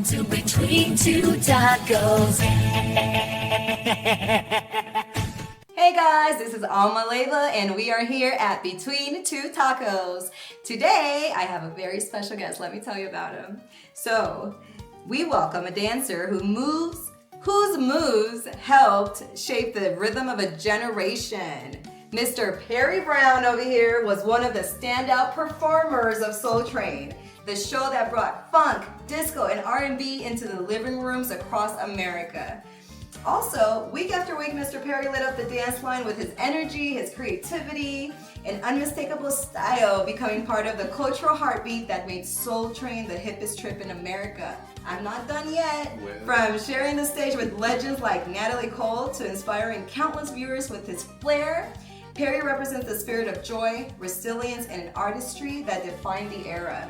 Welcome to Between Two Tacos. Hey guys, this is Alma Leiva and we are here at Between Two Tacos. Today I have a very special guest. Let me tell you about him. So, we welcome a dancer whose moves helped shape the rhythm of a generation. Mr. Perry Brown over here was one of the standout performers of Soul Train, the show that brought funk, disco, and R&B into the living rooms across America. Also, week after week, Mr. Perry lit up the dance line with his energy, his creativity, and unmistakable style, becoming part of the cultural heartbeat that made Soul Train the hippest trip in America. I'm not done yet. From sharing the stage with legends like Natalie Cole to inspiring countless viewers with his flair, Perry represents the spirit of joy, resilience, and an artistry that defined the era.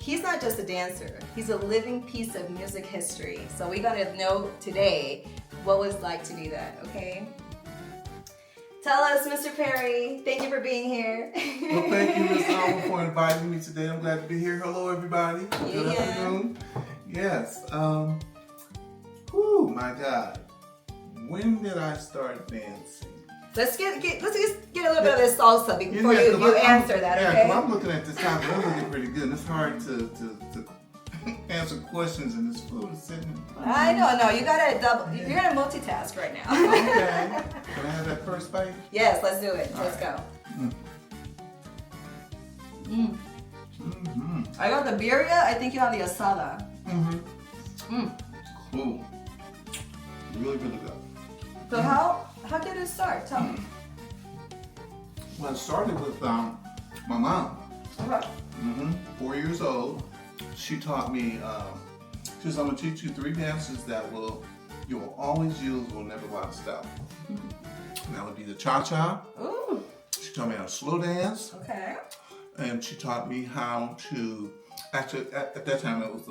He's not just a dancer, he's a living piece of music history. So we're gonna know today what it was like to be that, okay? Tell us, Mr. Perry, thank you for being here. Well, thank you, Ms. Alma, for inviting me today. I'm glad to be here. Hello, everybody. Good afternoon. Yes. My God. When did I start dancing? Let's just get a little bit of this salsa before you answer that, okay? Yeah, I'm looking at this time, but I'm looking pretty good. It's hard to answer questions and this food is sitting. I know, you gotta you're gonna multitask right now. Okay. Can I have that first bite? Yes, let's do it. Let's go. I got the birria, I think you have the asada. Cool. Really, really good. So how did it start? Tell me. Well, it started with my mom. Okay. 4 years old. She taught me, she said, I'm gonna teach you 3 dances that you will always use, will never go out of style. And that would be the cha-cha. Ooh. She taught me how to slow dance. Okay. And she taught me how to, actually at that time it was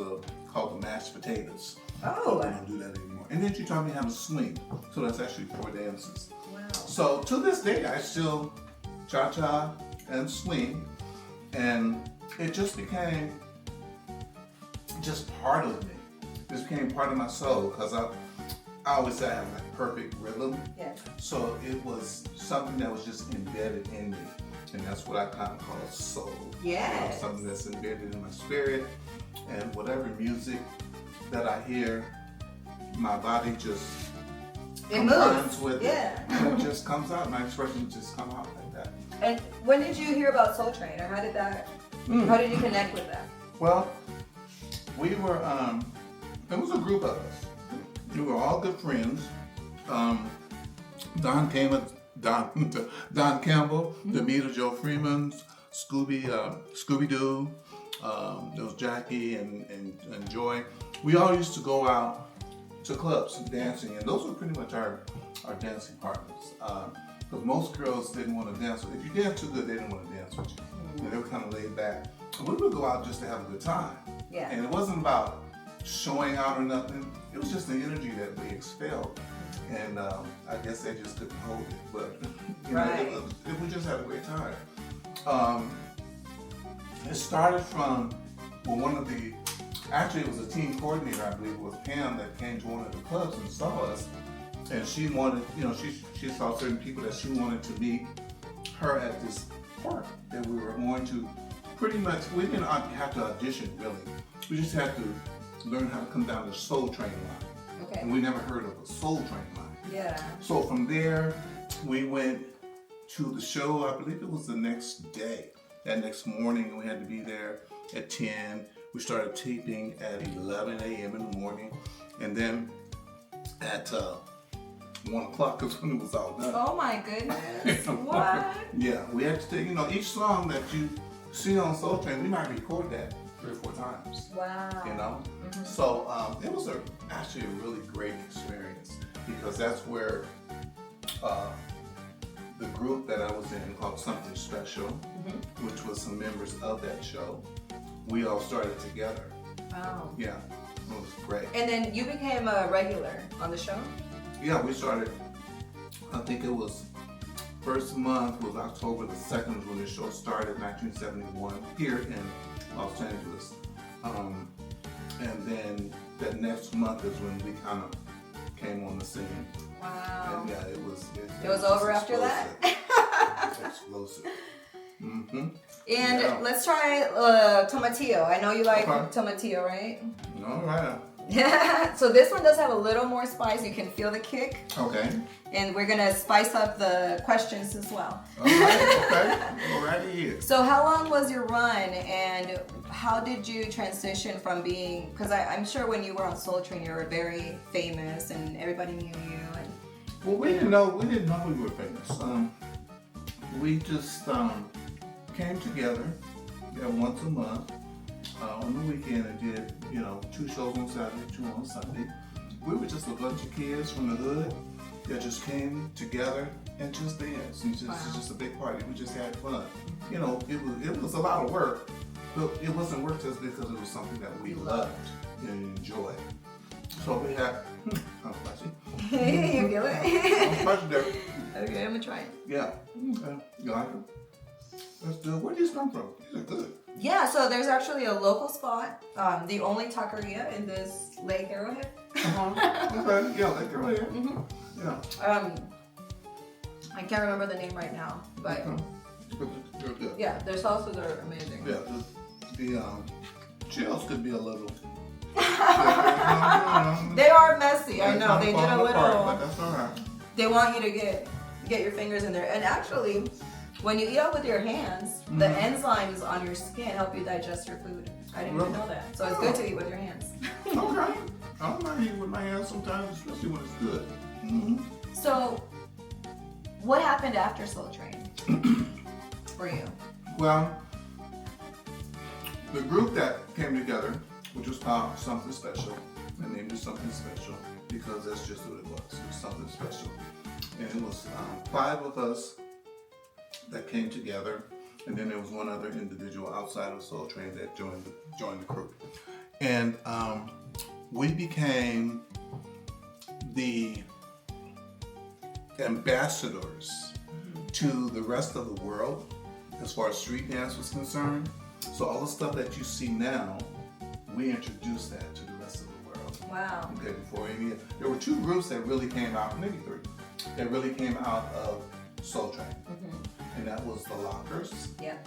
called the mashed potatoes. Oh. But we don't do that anymore. And then she taught me how to swing. So that's actually 4 dances. Wow. So to this day, I still cha-cha and swing. And it just became part of me. It became part of my soul because I always say I have like perfect rhythm. Yes. So it was something that was just embedded in me. And that's what I kind of call soul. Yes. Something that's embedded in my spirit. And whatever music that I hear, my body just moves with it. And it just comes out. My expression just come out like that. And when did you hear about Soul Train, or how did you connect with that? Well, we were, there was a group of us. We were all good friends. Don Campbell, Demita Joe Freeman, Scooby-Doo, there was Jackie and Joy. We all used to go out to clubs dancing, and those were pretty much our dancing partners. Because most girls didn't want to dance with you. If you dance too good, they didn't want to dance with you. And they were kind of laid back. We would go out just to have a good time. Yeah. And it wasn't about showing out or nothing. It was just the energy that we expelled. And I guess they just couldn't hold it. But we just had a great time. It started from actually it was a team coordinator, I believe it was Pam, that came to one of the clubs and saw us. And she wanted, she saw certain people that she wanted to meet her at this park that we were going to. Pretty much, we didn't have to audition really. We just had to learn how to come down the Soul Train line. Okay. And we never heard of a Soul Train line. Yeah. So from there, we went to the show. I believe it was the next day. That next morning, we had to be there at 10. We started taping at 11 a.m. in the morning. And then at 1 o'clock is when it was all done. Oh my goodness. What? Yeah, we had to take, each song that you see on Soul Train, we might record that 3 or 4 times. Wow. So it was actually a really great experience because that's where the group that I was in called Something Special, which was some members of that show, we all started together. Wow. Yeah, it was great. And then you became a regular on the show? Yeah, we started, I think it was first month was October the 2nd when the show started, 1971, here in Los Angeles. And then that next month is when we kind of came on the scene. Wow. And yeah, it was over after that? Explosive. Mm-hmm. And let's try tomatillo. I know you like tomatillo, right? All right. So this one does have a little more spice. You can feel the kick. Okay. And we're gonna spice up the questions as well. All right. Okay. Go right ahead. So how long was your run, and how did you transition from being? Because I'm sure when you were on Soul Train, you were very famous and everybody knew you. And well, we didn't know we were famous. We just came together once a month. On the weekend and did, 2 shows on Saturday, 2 on Sunday. We were just a bunch of kids from the hood that just came together and just danced. And it's just a big party. We just had fun. It was a lot of work, but it wasn't work just because it was something that we loved and enjoyed. So we had, I'm spicy. You feel it? I'm spicy there. Okay, I'm gonna try it. Yeah. You like them? Let's do it. Where do these come from? These are good. Yeah, so there's actually a local spot, the only taqueria in this Lake Arrowhead. Okay, yeah, Lake Arrowhead. Mm-hmm. Yeah. I can't remember the name right now, but They're good. yeah, their sauces are amazing. Yeah, the chills could be a little. They are messy. I know they did a little. But that's all right. They want you to get your fingers in there, and actually. When you eat out with your hands, the enzymes on your skin help you digest your food. I didn't even know that. So it's good to eat with your hands. Okay. I don't mind eating with my hands sometimes, especially when it's good. Mm-hmm. So, what happened after Soul Train for you? Well, the group that came together, which was called Something Special, I named it Something Special because that's just what it was. It was something special. And it was 5 of us that came together, and then there was one other individual outside of Soul Train that joined the crew, and we became the ambassadors to the rest of the world as far as street dance was concerned. So all the stuff that you see now, we introduced that to the rest of the world. Wow. Okay, there were 2 groups that really came out, maybe 3, that really came out of Soul Train. And that was the Lockers. Yeah.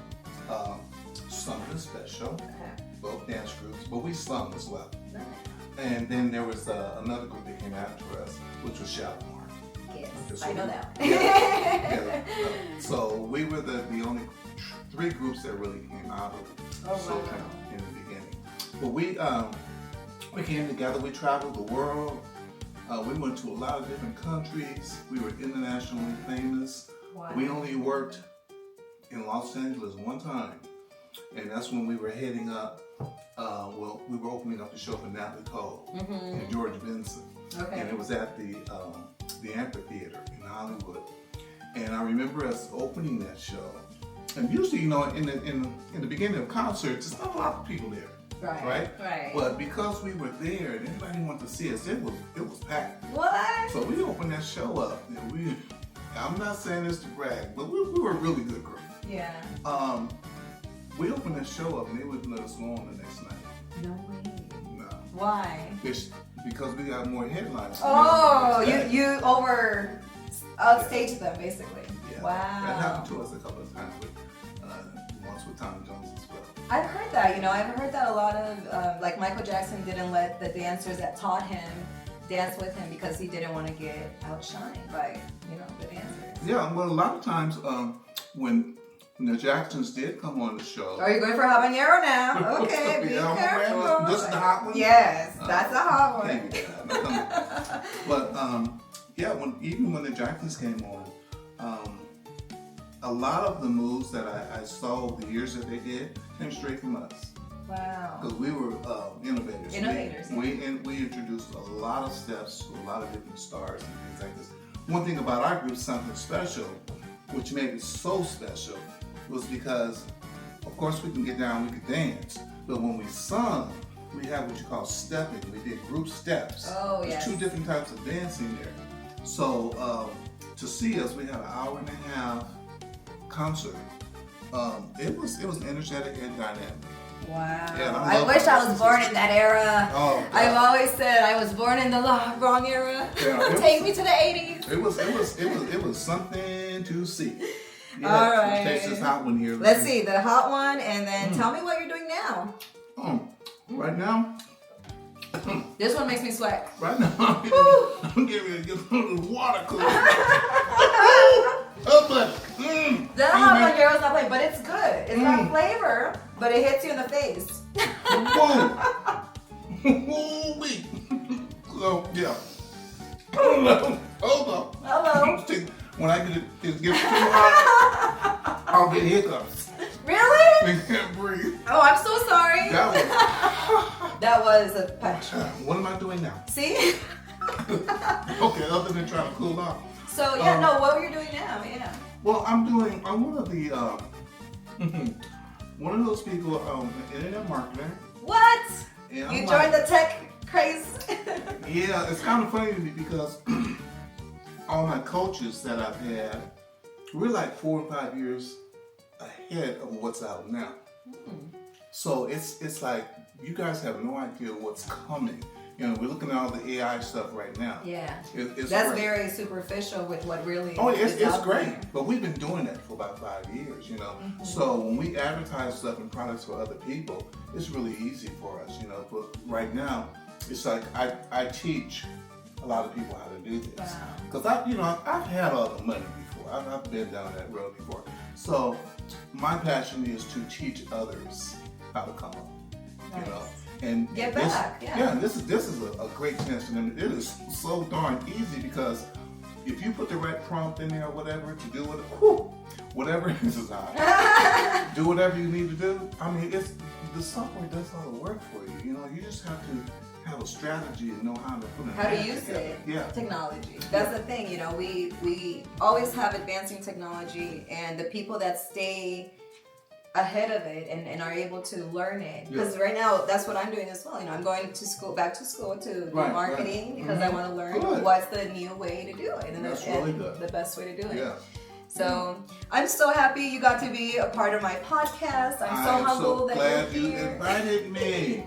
Something Special. Okay. Both dance groups, but we sung as well. Nice. And then there was another group that came after us, which was Shalimar. Yes, So I know that. Yeah. So we were the only 3 groups that really came out of Soul Train in the beginning. But we came together. We traveled the world. We went to a lot of different countries. We were internationally famous. Wow. We only worked in Los Angeles one time, and that's when we were heading up. We were opening up the show for Natalie Cole and George Benson, and it was at the amphitheater in Hollywood. And I remember us opening that show. And usually, in the beginning of concerts, there's not a lot of people there. Right. But because we were there and everybody wanted to see us, it was packed. What? So we opened that show up, and I'm not saying this to brag, but we were a really good group. Yeah. We opened that show up and they wouldn't let us go on the next night. No way. No. Why? It's because we got more headlines. Oh, you outstaged them basically. Yeah. Wow. That happened to us a couple of times once with Tommy Jones as well. I've heard that. I've heard that a lot of like Michael Jackson didn't let the dancers that taught him dance with him because he didn't want to get outshined by the dancers. Yeah, well, a lot of times when the Jacksons did come on the show. Are you going for habanero now? Okay, be careful. This is the hot one? Yes, that's a hot one. But even when the Jacksons came on, a lot of the moves that I saw over the years that they did came straight from us. Wow. Because we were innovators. We introduced a lot of steps to a lot of different stars and things like this. One thing about our group, Something Special, which made it so special, was because, of course, we can get down, we could dance, but when we sung, we had what you call stepping. We did group steps. Oh, There's yes. 2 different types of dancing there. So to see us, we had an hour and a half concert. It was energetic and dynamic. Wow. Yeah, I wish I was born in that era. Oh, God. I've always said I was born in the wrong era. Yeah, Take me to the 80s. It was something to see. Yeah, All right. Taste this hot one here. Let's see the hot one, and then tell me what you're doing now. Right now. This one makes me sweat. Right now, I'm getting ready to get a little water cooler. Oh, but The hot one, Gerald's not playing, but it's good. It's got flavor, but it hits you in the face. whoa, woo-wee. So yeah. Hold on. Hello. When I get too hot, I'll get hiccups. Really? I can't breathe. Oh, I'm so sorry. That was a punch. What am I doing now? See? Okay, other than trying to cool off. So yeah, no, what were you doing now? Yeah. Well, I'm one of the one of those people internet marketing. What? And You I'm joined like, the tech craze? Yeah, it's kind of funny to me because all my coaches that I've had, we're like 4 or 5 years ahead of what's out now. So it's like you guys have no idea what's coming. You know, we're looking at all the AI stuff right now. Yeah. It's That's great. very superficial with what really It's out great. there. But we've been doing that for about 5 years, you know. So when we advertise stuff and products for other people, it's really easy for us, you know. But right now, it's like I teach a lot of people how to do this. Wow. Because I've had all the money before. I've been down that road before. So my passion is to teach others how to come up, you know. And Get this, back, yeah. Yeah, this is a great chance for them. It is so darn easy because if you put the right prompt in there or whatever to do whatever this is hot. Do whatever you need to do. I mean, the software does all the work for you. You know, you just have to have a strategy and know how to put it. How to use it. Yeah. Technology. That's the thing, you know, we always have advancing technology, and the people that stay ahead of it and are able to learn it. Because right now, that's what I'm doing as well. You know, I'm going to school, back to school to do marketing because I want to learn what's the new way to do it and That's really good. the best way to do it. Yeah. So I'm so happy you got to be a part of my podcast. I'm so humbled that you're you here. invited me.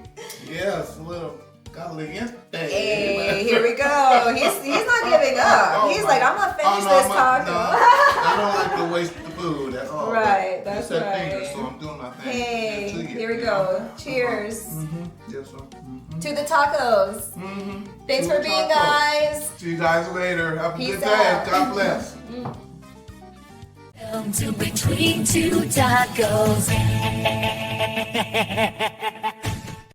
Yes, a little caliente. Hey, here we go. He's not giving up. He's like, I'm gonna finish this taco. I don't like to waste the food. That's all. Right, that's It's that right. finger, so I'm doing my thing. Hey, To you, here we you go. know? Cheers Yes, sir. to the tacos. Thanks To for the being, tacos. guys. See you guys later. Have a Peace good day. out. God bless. Down to between two tacos.